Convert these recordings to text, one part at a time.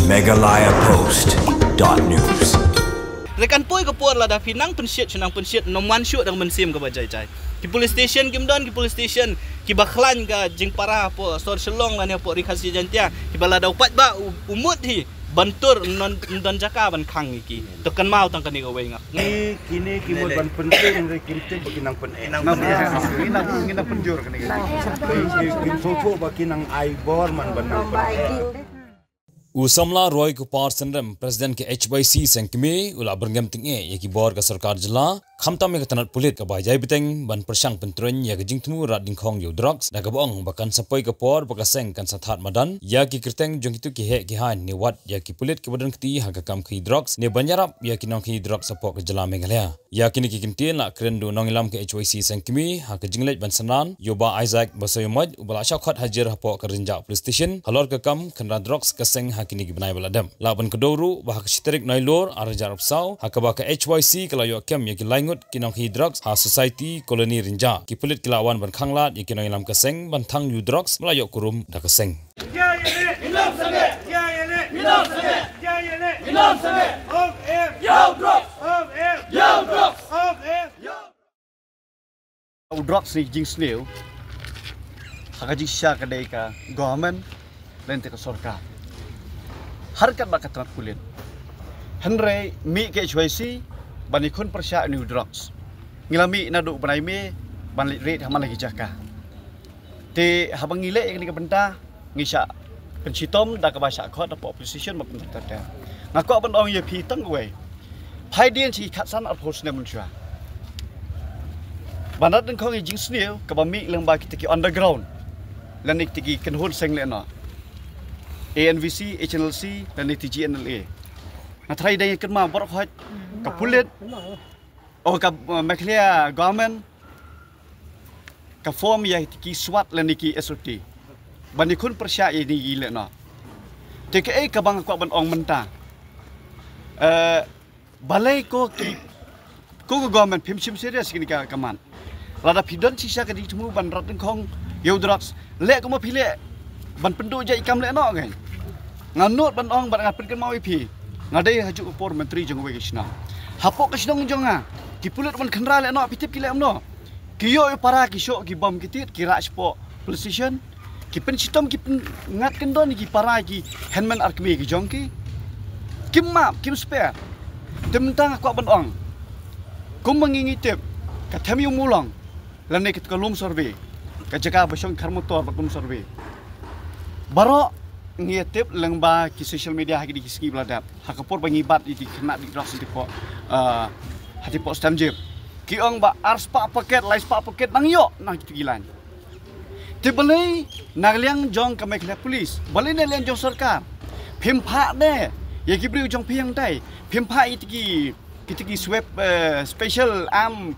megalayapost.news. Rekan poi ke puar lah dah pinang pensiat noman syuk dang mensim ke bajai-jai. Ki police station ki police station ki bakhlan ka jing para po sor selong lah ne po rikasi jantia ki bala da upat ba umut hi bantur non jaka ban khang iki to kan mau tang kan ni gawai ngap ni kini ki mod ban penting re kinting kinang pen kinang penjur kan ni ki fofo ba kinang ai bor man ban nang pen Usamla Roy Kupar Sendem Presiden ke HYC Sengkimi ula berngam tinge ya ki bor ka sarkar jela khamta me katanat pulit ka bajai biteng ban persang pentren ya gejing temu rat dingkhong yo drugs da gabong bakan sapoi ka por baka seng kan sathat madan ya ki kirteng jong itu ki he ki han ni wat ya ki pulit ke badan kti ha ka kam ki drugs ne banjarap ya ki nong ki drugs sapok ke jela Meghalaya ya kini ki kintin la krendu nongilam ke HYC Sengkimi ha ka jinglej ban sanan yo ba Isaac basoyomaj ubala syakhat hajir hapo ka rinja police station halor ka kam khandra drugs ka seng kini gibnai baladam laban kedoru bah kesterik nailor arjar opsau hakaba ka HYC kalayo kem ya ki laingut kinong hi drugs ha society koloni rinja ki pulit kilawan ban khanglat ya kinong ilam kaseng ban thang yu drugs melayo kurum da kaseng ya yele ilam sange ya yele ilam sange ya yele ilam sange of air yo drugs of air yo drugs of air yo drugs ni jing sneu hakaji sya kadai ka government dan te ka sarkar harkat bakat terat kulit. Henry mi ke HYC bani kun persya new drugs. Ngilami nadu banai me ban lit haman lagi jaka. Te habang ngile yang ni kabenta ngisa pencitom da ka bahasa khot da opposition ma pentata. Ngako ban ong ye pi tang we. Phai dien chi khatsan approach ne muncha. Banat den khong jing sneu ka ba mi lang ba ki underground. Lanik tiki ken hol seng le no. ANVC, HNLC dan TGNLA. Nah try dengan kerma borok hot kapulit, ka Meghalaya government, ka form ya ki SWAT dan ki SOT. Bandikun persya ini gila no. TKA ka bang ko ban ong mentang. Balai ko government pimsim serius kini ka kaman. Lada pidon sisa ka di temu ban rat kong yo drugs. Le ko mo pile ban penduk je ikam le no kan. Nganut ban ong ban ngapit kan mau ipi ngadai hajuk upor menteri jong we kisna hapok kisnong jonga ki pulut ban khandra le no pitip ki le no ki yo para ki syok ki bom kitit ki rak spo police station ki pen sitom ki ngat kendon ki para ki handman arkmi ki jong ki map kim spare temtang aku ban ong kum mangingi tip ka themi mulong lane kit kolum survey ka jaga basong karmotor bakum survey baro ngetip lengba ki social media hagi di ski beladap hakapor bangibat di kena di drugs di po hati po stamjip ki ong ba ars pa paket lais pa paket nang yo nang gilan tibelei nagliang jong ka Meghalaya police balai ne liang jong sarkar phimpha ne ye ki briu jong phiang dai phimpha itiki swap special arm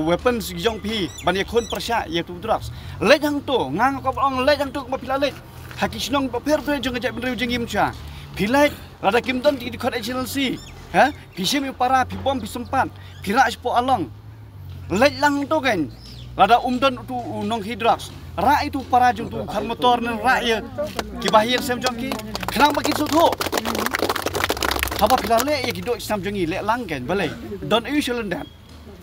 weapons jong phi ban ye khon persya ye tu drugs le jang tu ngang ko ong le jang tu ma pila le haki sinong per jong ajak benriu jengim cha pilai lada kimton di khot HNLC ha pisim para pibom pisempat pira spo along lej lang to kan lada umdon tu nong hidrox ra itu para jong tu khar motor ne ra ye ki bahir sem jong ki khnang ba ki su tho haba pila le ye ki do sam jong le lang kan balai don usual dan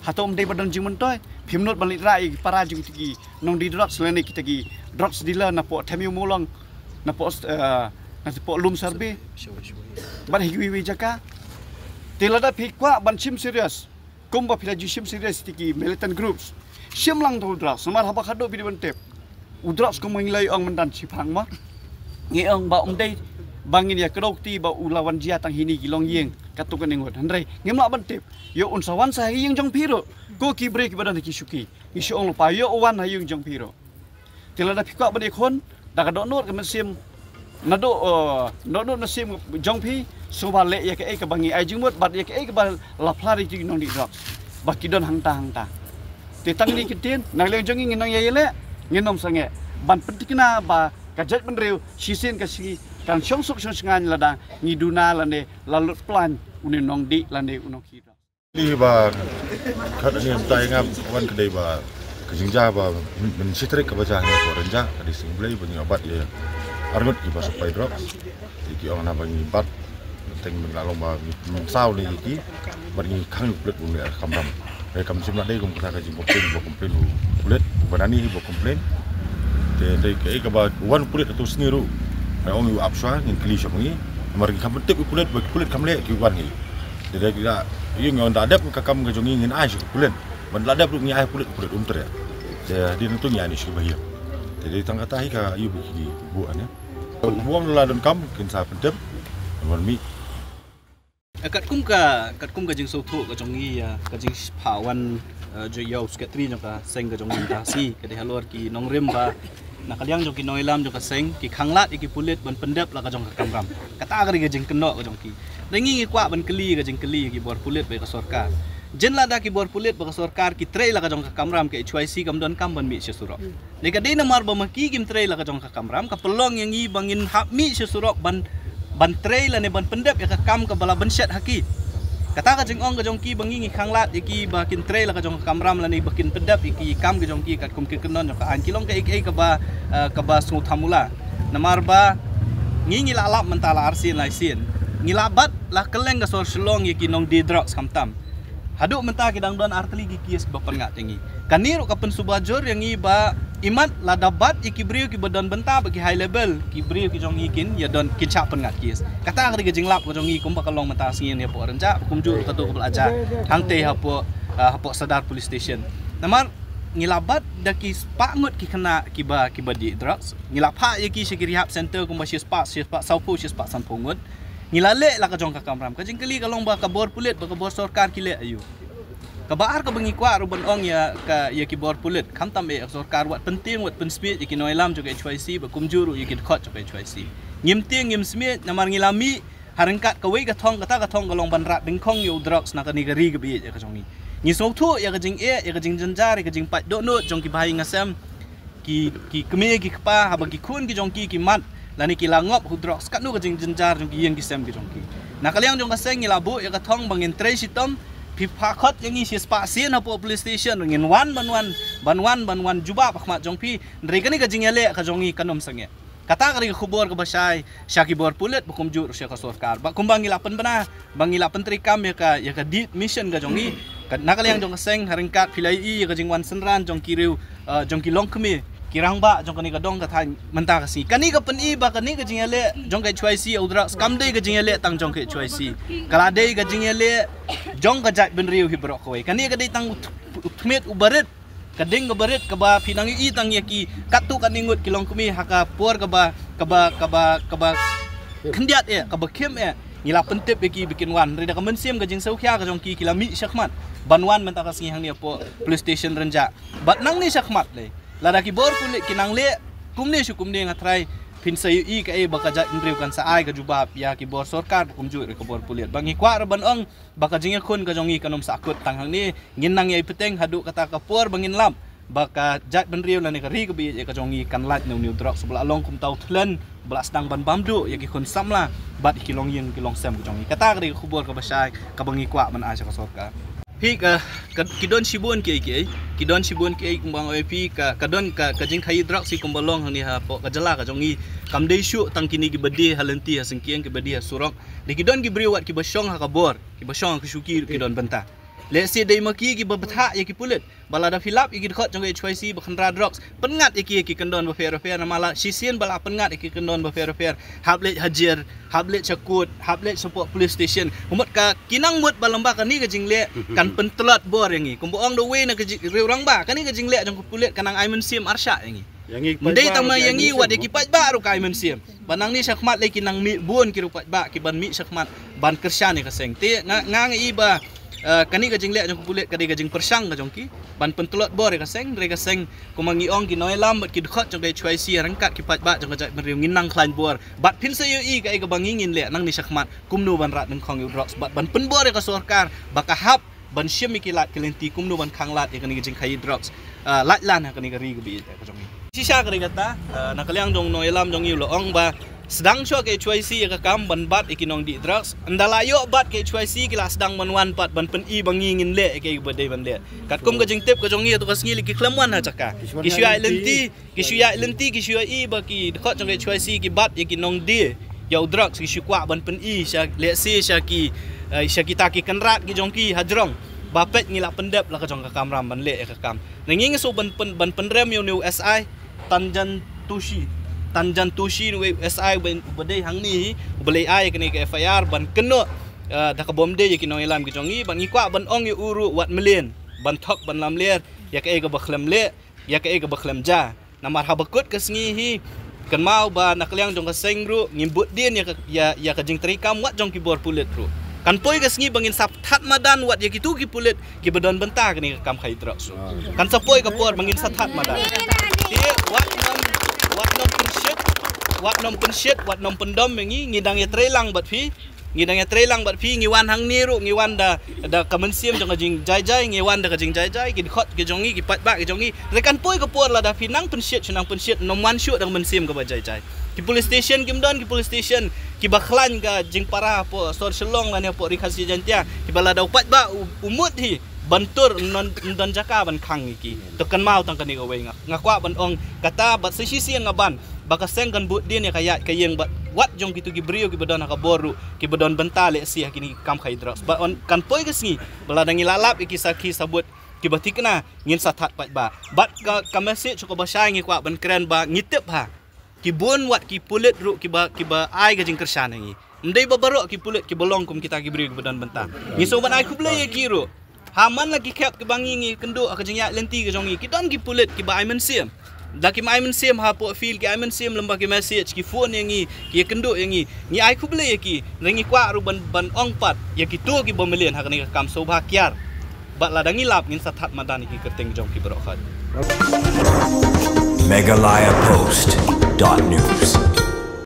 hatom dei badan jing mentoy pimnot balik ra ye para jong ki nong di drugs lene kita ki drugs dealer na po themi mulong na po lum sarbe ban hiwi jaka tilada pikwa ban sim serius kumba pila jusim serius tiki militant groups sim lang to drugs samar haba khado bi bantep udrugs ko mangilai ong mendan sipang ma ngi ong ba dei bangin ya kedok ti ba ulawan jia tang hini gilong yeng katukan ngot handrai ngemla bantep yo unsawan sa yeng jong piro ko ki break badan ki suki isu ong lupa yo wan hayung jong piro tilada pikwa ban ekon da kadok not ke mesim nado nado mesim jong pi soba le ya ke ka bangi ai jingmot bat ya ke ba la plari ti nong di drugs baki don hangta te tang ni kitin nang le jong ngi nong ye le nginom sange ban pentikna ba kajat benriu sisin ka si kan syong suk syong ngan lada ngiduna lane lalut plan uni nong di lane unong ki di ba khat ni tai ngam wan kedai ba Kejingja ba men sitrik ke baca hanya orang jah di singlei banyak obat ya argut ki pasuk pai drop iki orang na bangi bat teng mengalong ba sau ni iki bangi khang kulit bu ne kamram re kam simla dei kum kata ka jing komplain kulit banani bo komplain te dei ke ba wan kulit tu sniru ra ong yu apswa ngin kli shop ni mar kam tip kulit kamle ki wan ni de kira yung ngon dadap ka kam ka jongi ngin ai kulit ban ladap ngi ai kulit umter ya di nentu nya ni shi bahia jadi tang kata hi ka yu bi bu ane buang la don kam kin sa pendep wan mi kat kum ka jing so thu ka jongi ka jing phawan jo yo sketri no ka seng ka jongi ta si ka de halor ki nong rim ba na kalyang jong ki noilam jong ka seng ki khanglat ki pulit ban pendep la ka jong ka kamram kata ka jing keno ka jong ki dengi kwa ban keli ka jing keli ki bor pulit ba ka sarkar jen la da ki bor pulit ba ka sarkar ki trei la ka jong ka kamram ke HYC kam don kam ban mi se surok le ka de na mar ba maki kim trei la ka jong ka kamram ka pelong yang i bangin hap mi se surok ban trei la ne ban pendep ya ka kam ka bala ban shat haki kata ka jing ong ka jong ki bangi ngi khanglat ki ba kin trei la ka jong ka kamram la ne bakin pendep ki kam ka jong ki kat kum ki kenon ka an kilong ka ek ka ba su thamula namar ba ngi la lap mentala arsin lai sin ngilabat lah keleng ka sor selong ki nong di drugs kamtam haduk mentah ki dang don arteli ki kies ba pengat tinggi kaniro ka pen subajor yang i ba imat la dabat ki brio ki badan benta bagi high level ki brio ki jong ikin ya don ki chap pengat kies kata ka jing lap ko jong i kum ba kalong mentah singin ya po renja kum ju ka tu ko belajar hang te hapo sadar police station namar ngilabat daki pangut ki kena ki ba di drugs ngilapa ya ki sekiri rehab center kum ba sis pa saupu sis pa san pungut ngilale la ka jong ka kamram ka jing kali kalong ba ka bor pulit ba ka bor sarkar kile ayu ka baar ka bangi kwa ruban ong ya ka ya ki bor pulit kam tam e sarkar wat penting wat pensmit ki noilam juga HYC ba kumjuru ya ki khot juga HYC ngim ting ngim smit namar ngilami harengkat ka wei ka thong ka kalong ban rat bingkong yu drugs na ka ni gari ka bi ya ka jong ni ngi sok thu ya ka jing ya ka jing janjar ya ka jing pat do no jong ki bahai ngasam ki keme ki kpa ha ba ki khun ki jong ki mat lani ki langop hudrok skat nu ka jing jenjar jong ki yang ki sem ki jong ki na kalyang jong ka seng labu ya ka thong bangin tre sitom pi phakot yang i spa sin po police station ngin ban wan juba pakmat jong pi ndre ka ni ka jing ele ka jong i kanom sange kata ka ri khubor ka basai syaki bor pulet bukum jur sya ka sarkar ba kumbang ilapan bana bang ilapan trikam ya ka di mission ka jong i na kalyang jong ka seng haringkat pilai i ka jing wan senran jong ki riu jong ki long kemi kirang ba jong kani ka dong ka than mentah ka si kani ka pen i ba kani ka jingale jong ka HYC udra skam dei ka jingale tang jong ka HYC kala dei ka jingale jong ka jat ben riu hibrok ko kani ka dei tang utmet ubaret ka ding ka baret ka ba pinang i tang yaki katu ka ningut kilong kumi haka por ka ba kendiat e ka ba kem e ngila pentep yaki bikin wan rida ka mensim ka jing sau khya ka jong ki kilami syakmat banwan mentah ka sing hang ni po police station renja bat nang ni syakmat le lada ki bor pulit kinang le kumne shu kumne ngatrai pin sayu i ka e baka jat indriu kan sa ai ka jubab ya ki bor sarkar kumju ka bor pulit bangi kwa raban ong baka jinga khun ka jongi kanom sakut tanghang ni nginang yai peteng hadu kata ka por bangin lam baka jat benriu la ni ka ri ka bi ka jongi kan lat nu drok sebala long kum tau thlen bala stang ban bamdu ya ki khun samla bat kilong yin kilong sem ka jongi kata ka ri khubor ka basai ka bangi kwa man a ka sarkar pi ka kidon sibun ke kumbang pi ka kadon ka jing khai drak si kumbalong ni ha po ka jala ka jongi kam dei shu tang kini ki bedi halanti ha sengkiang ki bedi ha surok de kidon ki briwat ki basyong ha ka bor ki basyong ki syuki kidon benta le si dei maki ki babtha ya ki pulit balada filap ki khot jong HYC bakhandra drugs pengat ki kendon ba fair mala sisien bala pengat ki kendon ba fair hablet hajir hablet cakut hablet support police station humot ka kinang mut balamba ka ni ka jingle kan pentelat bor yangi kumbuang do we na ka riurang ba kani ka jingle jong pulit kanang aimen sim arsha yangi ndai tama yangi wad ki pat ba ru ka aimen sim banang ni syakmat le kinang mi bun ki ru pat ba ki ban mi syakmat ban kersya ni ka seng te ngang iba kani ka jingle jong pulit ka de ka jing persang ka jong ki ban pentelot bor ka seng re ka seng kumangi ong ki noilam bat ki khot jong HYC rangkat ki pat ba jong ka jat beriu nginang klan bor bat pin sa i ka ga bangingin le nang ni syakmat kumnu ban rat nang khong yu drugs bat ban pen bor ka sarkar baka hap ban syem ki lat kelenti kumnu ban khanglat ka ni jing khai drugs lat lan ka ni ka ri ga bi ka jong sisa ka ri kata na kalyang jong noilam jong yu lo ong ba sedang syok ke HYC ya kam ban bat ikinong di drugs andalayo bat ke HYC kila sedang manwan pat ban pen i bangingin le ke bade ban le kat kum ka jing tip ka jongi to kas ngili ki klamwan ha chaka ki syai lenti ki syai i ba ki khot jong ke HYC ki bat ikinong di yau drugs ki syukwa ban pen i sya le si sya ki kita ki kanrat ki jongki hajrong bapet ngila pendep la ka jong ka kamram ban le ka kam nanging so ban penrem yo new SI Tanjan Tushi nu SI badai hang ni balai ai kini ke FIR ban keno dak bomde ye kinong ilam ki jongi ban ngikwa ban ong ye uru wat melen ban thok ban lam ler ya ke ga bakhlem le ya ke ga bakhlem ja namar habakut ke sngi hi kan mau ba nakliang jong ka sengru ngimbut din ya ka jing trikam wat jong ki bor pulet ru kan poi ke sngi bangin sap that madan wat ya kitu ki pulet ki bedon benta kini kam khai trok su kan sapoi ka por bangin sat that madan dia wat nom pensyet wat nom pendom mengi ngidang ya trelang bat phi ngiwan hang niru ngiwan da kamensiam jong jing jai ngiwan da jing jai ki khot ki jongi ki pat ba ki jongi rekan poi ka por la da phi nang pensyet nom wan syuk dang mensiam ka ba jai ki police station kim don ki police station ki bakhlan ka jing para po sor selong la ne po rikhasi jantia ki bala da pat ba umut hi bantur non jaka ban khang iki to kan mau tang kani gawai ngakwa ban ong kata bat sisi ngaban baka sengkan but din ya kayeng bat wat jong kitu gibrio ki bedon ka boru ki bedon bentale si kini kam khai drugs ba on kan poi kesngi bala dangi lalap iki saki sabut ki batikna ngin sathat pat ba bat ka message ko ba syangi kwa ban keren ba ngitep ha ki bon wat ki pulet ru ki ba ai ka jing kersan ngi ndai ba baro ki pulet ki bolong kum kita gibrio ki bedon benta ngi so ban ai ku play ki ru haman lagi kep ke bangingi kendo ka jing ya lenti ke jongi ki don ki pulet ki ba ai mensiam Daki mai mensim ha po feel ki ai mensim lembah ki message ki phone yang ki kendo yang ni ai ku beli ki rengi kwa ru ban ong pat ya ki tu ki bomelian ha kani kam so ba kyar ba ladangi lap ngin sathat madan ki kerteng jong ki bro khat megalayapost.news